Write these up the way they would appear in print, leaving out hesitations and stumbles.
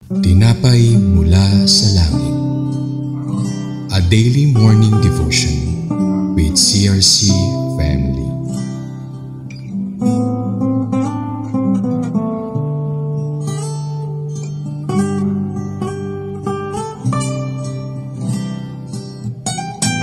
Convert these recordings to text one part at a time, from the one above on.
Tinapay mula sa langit. A daily morning devotion with CRC family.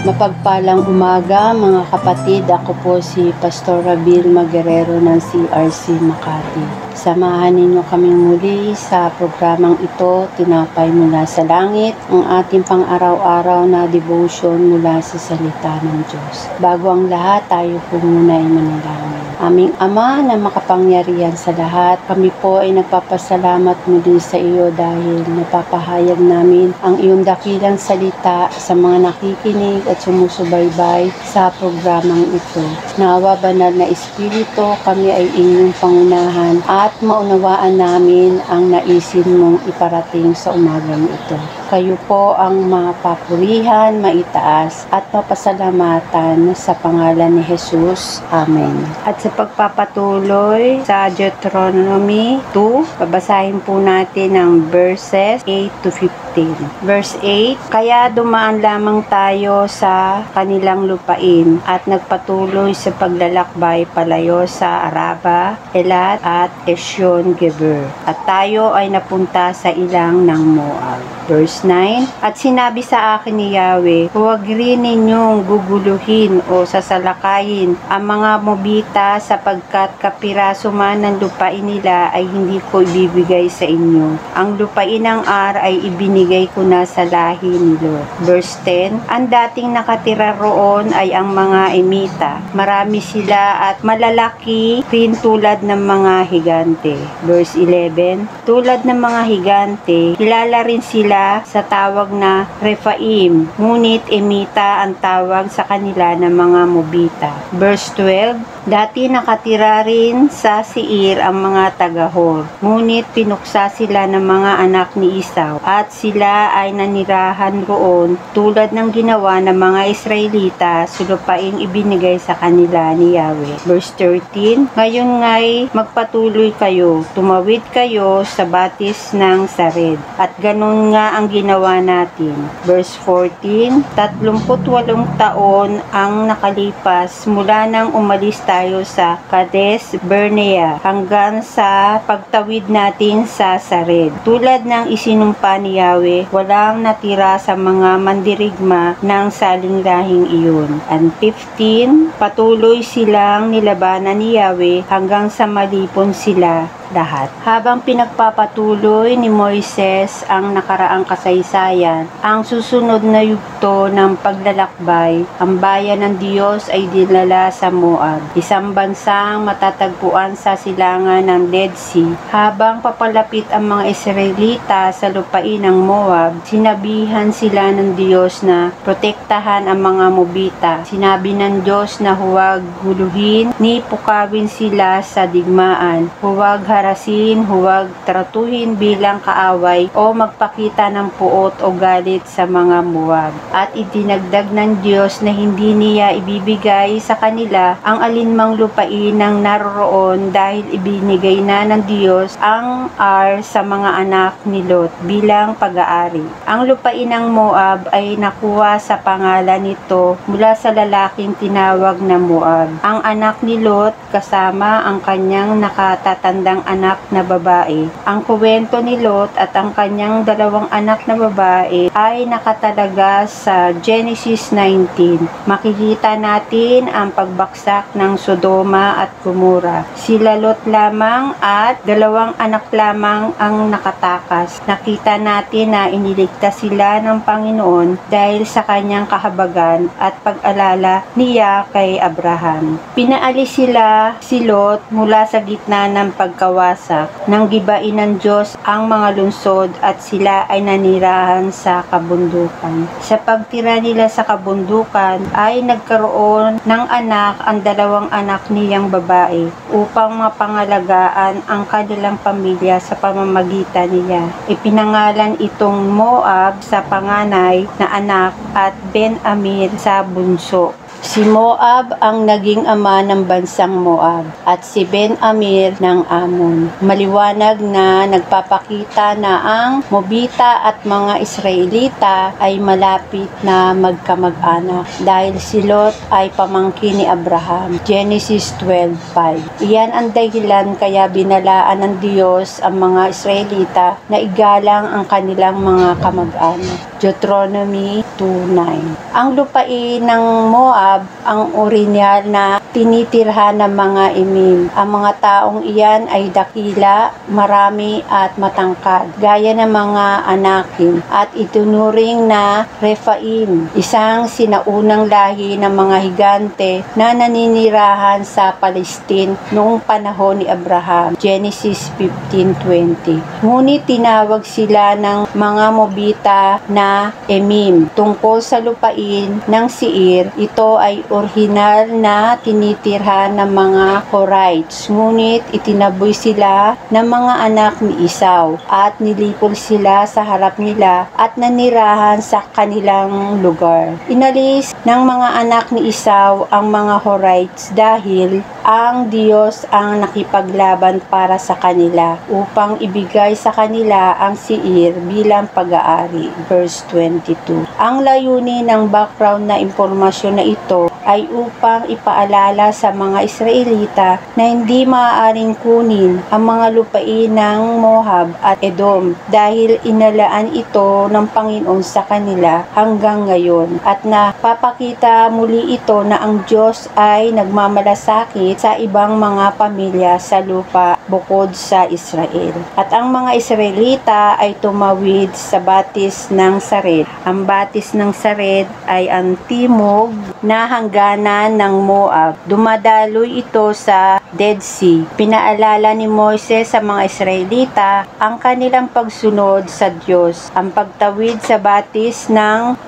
Mapagpalang umaga mga kapatid, ako po si Pastor Vilma Guerrero ng CRC Makati. Samahan ninyo kaming muli sa programang ito, Tinapay Mula sa Langit, ang ating pang-araw-araw na devotion mula sa salita ng Diyos. Bago ang lahat, tayo po muna ay manalangin. Aming Ama na makapangyarihan sa lahat, kami po ay nagpapasalamat muli sa iyo dahil napapahayag namin ang iyong dakilang salita sa mga nakikinig at sumusubaybay sa programang ito. Nawa banal na Espiritu, kami ay inyong pangunahan at maunawaan namin ang naisin mong iparating sa umagang ito. Kayo po ang mapapurihan, maitaas at mapasalamatan sa pangalan ni Jesus. Amen. At sa pagpapatuloy sa Deuteronomy 2, babasahin po natin ang verses 8 to 15. Verse 8, kaya dumaan lamang tayo sa kanilang lupain at nagpatuloy sa paglalakbay palayo sa Araba, Elat at Esyon-Geber. At tayo ay napunta sa ilang ng Moab. Verse 9, at sinabi sa akin ni Yahweh, huwag rin ninyong guguluhin o sasalakayin ang mga Mobita sapagkat kapiraso man ng lupain nila ay hindi ko ibibigay sa inyo. Ang lupain ng Ar ay ibinigay ko na sa lahi ni Lot. Verse 10, ang dating nakatira roon ay ang mga Emita. Marami sila at malalaki rin tulad ng mga higante. Verse 11, tulad ng mga higante, kilala rin sila sa tawag na Rephaim, ngunit Emita ang tawag sa kanila ng mga Mobita. Verse 12, dati nakatira rin sa Seir ang mga taga-Hor, ngunit pinuksa sila ng mga anak ni Esau, at sila ay nanirahan roon tulad ng ginawa ng mga Israelita sa lupaing ibinigay sa kanila ni Yahweh. Verse 13, ngayon nga'y magpatuloy kayo, tumawid kayo sa batis ng Sared, at ganun nga ang ginawa natin. Verse 14, 38 taon ang nakalipas mula nang umalis tayo sa Kades Barnea hanggang sa pagtawid natin sa Sared. Tulad ng isinumpa ni Yahweh, walang natira sa mga mandirigma ng salinglahing iyon. And 15, patuloy silang nilabanan ni Yahweh hanggang sa malipon sila lahat. Habang pinagpapatuloy ni Moises ang nakaraang kasaysayan, ang susunod na yugto ng paglalakbay, ang bayan ng Diyos ay dinala sa Moab, isang bansang matatagpuan sa silangan ng Dead Sea. Habang papalapit ang mga Israelita sa lupain ng Moab, sinabihan sila ng Diyos na protektahan ang mga Mobita. Sinabi ng Diyos na huwag guluhin ni pukawin sila sa digmaan, huwag harasin, huwag tratuhin bilang kaaway o magpakita ng puot o galit sa mga Moab. At itinagdag ng Diyos na hindi niya ibibigay sa kanila ang alinmang lupain ng naroroon dahil ibinigay na ng Diyos ang Ar sa mga anak ni Lot bilang pag-aari. Ang lupain ng Moab ay nakuha sa pangalan nito mula sa lalaking tinawag na Moab. Ang anak ni Lot kasama ang kanyang nakatatandang anak na babae. Ang kuwento ni Lot at ang kanyang dalawang anak na babae ay nakatalaga sa Genesis 19. Makikita natin ang pagbaksak ng Sodoma at Gomora. Sila Lot lamang at dalawang anak lamang ang nakatakas. Nakita natin na iniligtas sila ng Panginoon dahil sa kanyang kahabagan at pag-alala niya kay Abraham. Pinaalis sila si Lot mula sa gitna ng pagkawasak. Nang gibain ng Diyos ang mga lungsod at sila ay nanirahan sa kabundukan. Sa pagtira nila sa kabundukan ay nagkaroon ng anak ang dalawang anak niyang babae upang mapangalagaan ang kanilang pamilya sa pamamagitan niya. Ipinangalan itong Moab sa panganay na anak at Ben-Amir sa bunso. Si Moab ang naging ama ng bansang Moab at si Ben-Amir ng Ammon. Maliwanag na nagpapakita na ang Mobita at mga Israelita ay malapit na magkamag-anak dahil si Lot ay pamangkin ni Abraham. Genesis 12:5. Iyan ang dahilan kaya binalaan ng Diyos ang mga Israelita na igalang ang kanilang mga kamag-anak. Deuteronomy 2:9. Ang lupain ng Moab ang orinyal na tinitirhan ng mga Emim. Ang mga taong iyan ay dakila, marami at matangkad, gaya ng mga Anakim, at itunuring na Rephaim, isang sinaunang lahi ng mga higante na naninirahan sa Palestine noong panahon ni Abraham. Genesis 15:20. Ngunit tinawag sila ng mga Mobita na Emim. Tungkol sa lupain ng Seir, ito ay orihinal na tinitirhan ng mga Horites, ngunit itinaboy sila ng mga anak ni Esau at nilipol sila sa harap nila at nanirahan sa kanilang lugar. Inalis ng mga anak ni Esau ang mga Horites dahil ang Diyos ang nakipaglaban para sa kanila upang ibigay sa kanila ang Seir bilang pag-aari. Verse 22. Ang layunin ng background na impormasyon na ito ay upang ipaalala sa mga Israelita na hindi maaaring kunin ang mga lupain ng Moab at Edom dahil inalaan ito ng Panginoon sa kanila hanggang ngayon, at na papakita muli ito na ang Diyos ay nagmamalasakit sa ibang mga pamilya sa lupa bukod sa Israel. At ang mga Israelita ay tumawid sa batis ng Sared. Ang batis ng Sared ay ang timog na hangganan ng Moab. Dumadaloy ito sa Dead Sea. Pinaalala ni Moises sa mga Israelita ang kanilang pagsunod sa Diyos. Ang pagtawid sa batis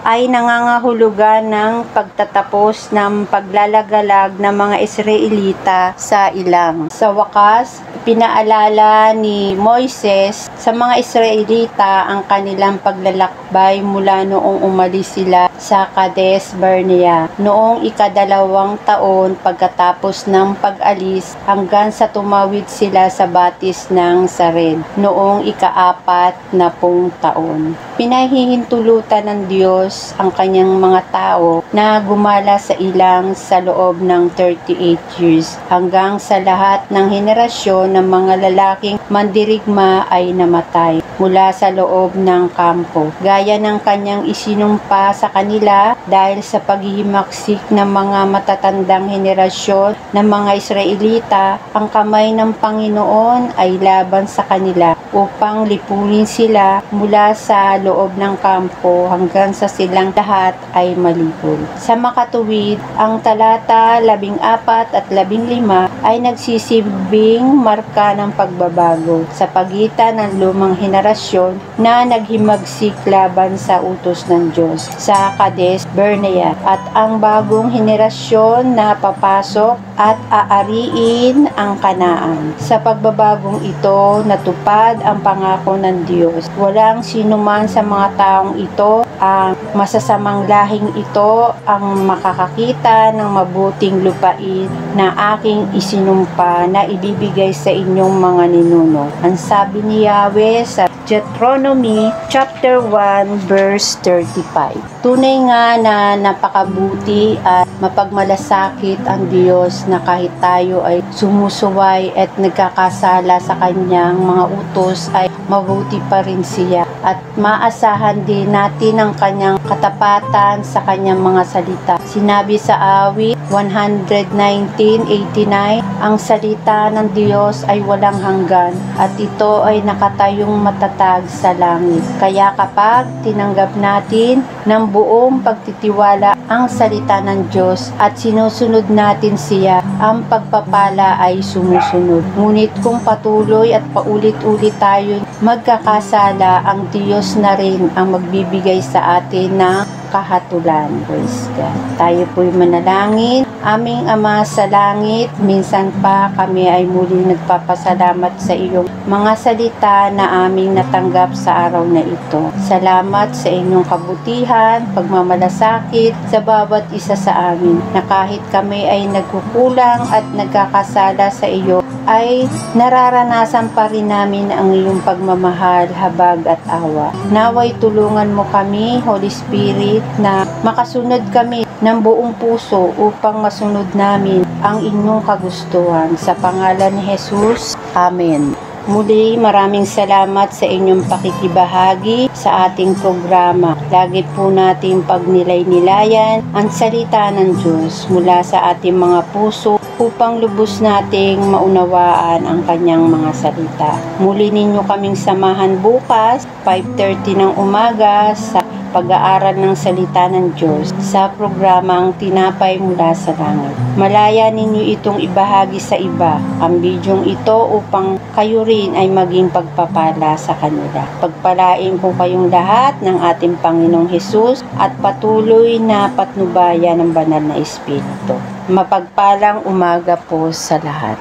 ay nangangahulugan ng pagtatapos ng paglalagalag ng mga Israelita sa ilang. Sa wakas, pinaalala ni Moises sa mga Israelita ang kanilang paglalakbay mula noong umalis sila sa Kadesh Barnea noong ika-2 taon pagkatapos ng pag-alis hanggang sa tumawid sila sa batis ng Sared noong ika-4 taon. Pinahihintulutan ng Diyos ang kanyang mga tao na gumala sa ilang sa loob ng 38 years hanggang sa lahat ng henerasyon ng mga lalaking mandirigma ay namatay mula sa loob ng kampo, gaya ng kanyang isinumpa sa kanila dahil sa paghihimaksik ng mga matatandang henerasyon ng mga Israelita. Ang kamay ng Panginoon ay laban sa kanila upang lipunin sila mula sa loob ng kampo hanggang sa silang lahat ay malipol. Sa makatuwid, ang talata 14 at 15 ay nagsisilbing marka ng pagbabago sa pagitan ng lumang henerasyon na naghimagsik laban sa utos ng Diyos sa Kadesh Barnea at ang bagong henerasyon na papasok at aariin ang Kanaan. Sa pagbabagong ito, natupad ang pangako ng Diyos. Walang sinuman sa mga taong ito, ang masasamang lahing ito ang makakakita ng mabuting lupain na aking isinumpa na ibibigay sa inyong mga ninuno. Ang sabi ni Yahweh sa Deuteronomy chapter 1 verse 35. Tunay nga na napakabuti at mapagmalasakit ang Diyos na kahit tayo ay sumusuway at nagkakasala sa kanyang mga utos ay mabuti pa rin siya at maasahan din natin ang kanyang katapatan sa kanyang mga salita. Sinabi sa awit 119:89, ang salita ng Diyos ay walang hanggan at ito ay nakatayong matatag sa langit. Kaya kapag tinanggap natin ng buong pagtitiwala ang salita ng Diyos at sinusunod natin siya, ang pagpapala ay sumusunod. Ngunit kung patuloy at paulit-ulit tayo magkakasala, ang Diyos na rin ang magbibigay sa atin ng kahatulan. Praise God. Tayo po'y manalangin. Aming Ama sa langit, minsan pa kami ay muli nagpapasalamat sa iyong mga salita na aming natanggap sa araw na ito. Salamat sa inyong kabutihan, pagmamalasakit sa bawat isa sa amin, na kahit kami ay nagkukulang at nagkakasala sa iyo, ay nararanasan pa rin namin ang iyong pagmamahal, habag at awa. Naway tulungan mo kami, Holy Spirit, na makasunod kami ng buong puso upang masunod namin ang inyong kagustuhan. Sa pangalan ni Jesus, Amen. Muli, maraming salamat sa inyong pakikibahagi sa ating programa. Lagi po natin pagnilay-nilayan ang salita ng Diyos mula sa ating mga puso upang lubos nating maunawaan ang kanyang mga salita. Muli ninyo kaming samahan bukas, 5:30 ng umaga sa pag-aaral ng salita ng Diyos sa programang Tinapay Mula sa Langit. Malaya ninyo itong ibahagi sa iba ang bidyong ito upang kayo rin ay maging pagpapala sa kanila. Pagpalain po kayong lahat ng ating Panginoong Hesus at patuloy na patnubayan ng banal na Espiritu. Mapagpalang umaga po sa lahat.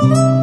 Thank you.